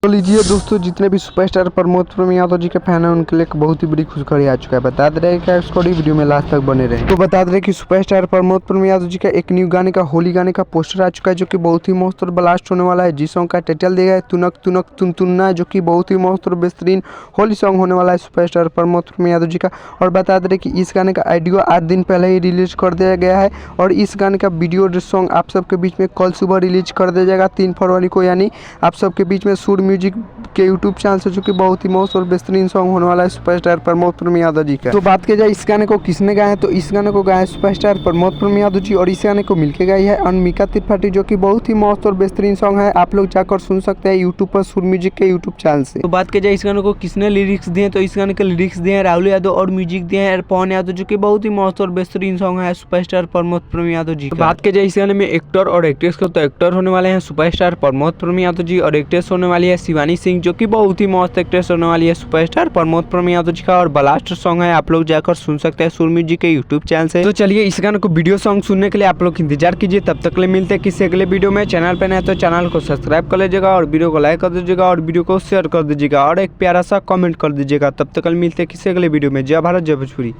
तो लीजिए दोस्तों, जितने भी सुपरस्टार प्रमोद प्रेम यादव जी के फैन हैं उनके लिए एक बहुत ही बड़ी खुशखबरी आ चुका है। बता दे रहे हैं कि इसको वीडियो में लास्ट तक बने रहे। तो बता दे रहे कि सुपरस्टार प्रमोद प्रेम यादव जी का एक न्यू गाने का होली गाने का पोस्टर आ चुका है, जो कि बहुत ही मस्त और ब्लास्ट होने वाला है। जिस सॉन्ग का टाइटल दिया है तुनक तुनक तुन तुन्ना, जो कि बहुत ही मस्त और बेहतरीन होली सॉन्ग होने वाला है सुपरस्टार प्रमोद प्रेम यादव जी का। और बता दे रहे कि इस गाने का ऑडियो 8 दिन पहले ही रिलीज कर दिया गया है और इस गाने का वीडियो सॉन्ग आप सबके बीच में कल सुबह रिलीज कर दिया जाएगा 3 फरवरी को, यानी आप सबके बीच में सुर म्यूजिक के यूट्यूब चैनल से, जो कि बहुत ही मस्त और बेहतरीन सॉन्ग होने वाला है सुपरस्टार प्रमोद प्रेम यादव जी का। तो बात की जाए इस गाने को किसने गाया है, तो इस गाने को गाया है सुपरस्टार प्रमोद प्रेम यादव जी और इस गाने को मिलके गाई है अनमिका त्रिपाठी, जो कि बहुत ही मस्त और बेहतरीन सॉन्ग है। आप लोग जाकर सुन सकते हैं यूट्यूब पर सुर म्यूजिक के यूट्यूब चैनल से। तो बात की जाए इस गाने को किसने लिरिक्स दिए, तो इस गाने के लिरिक्स दिए हैं राहुल यादव और म्यूजिक दिए हैं पवन यादव, जो कि बहुत ही मस्त और बेहतरीन सॉन्ग है सुपरस्टार प्रमोद प्रेम यादव जी। बात की जाए इस गाने में एक्टर और एक्ट्रेस को, तो एक्टर होने वाले हैं सुपरस्टार प्रमोद प्रेम यादव जी और एक्ट्रेस होने वाली है शिवानी सिंह, जो कि बहुत ही मस्त एक्ट्रेस होने वाली है सुपरस्टार प्रमोद प्रेम यादव जी का। और ब्लास्ट सॉन्ग है, आप लोग जाकर सुन सकते हैं सुर म्यूजिक के यूट्यूब चैनल से। तो चलिए इस गाने को वीडियो सॉन्ग सुनने के लिए आप लोग इंतजार कीजिए। तब तक ले मिलते हैं किसी अगले वीडियो में। चैनल पर नए तो चैनल को सब्सक्राइब कर लीजिएगा और वीडियो को लाइक कर दीजिएगा और वीडियो को शेयर कर दीजिएगा और एक प्यारा सा कमेंट कर दीजिएगा। तब तक मिलते हैं किसी अगले वीडियो में। जय भारत जय भोजपुरी।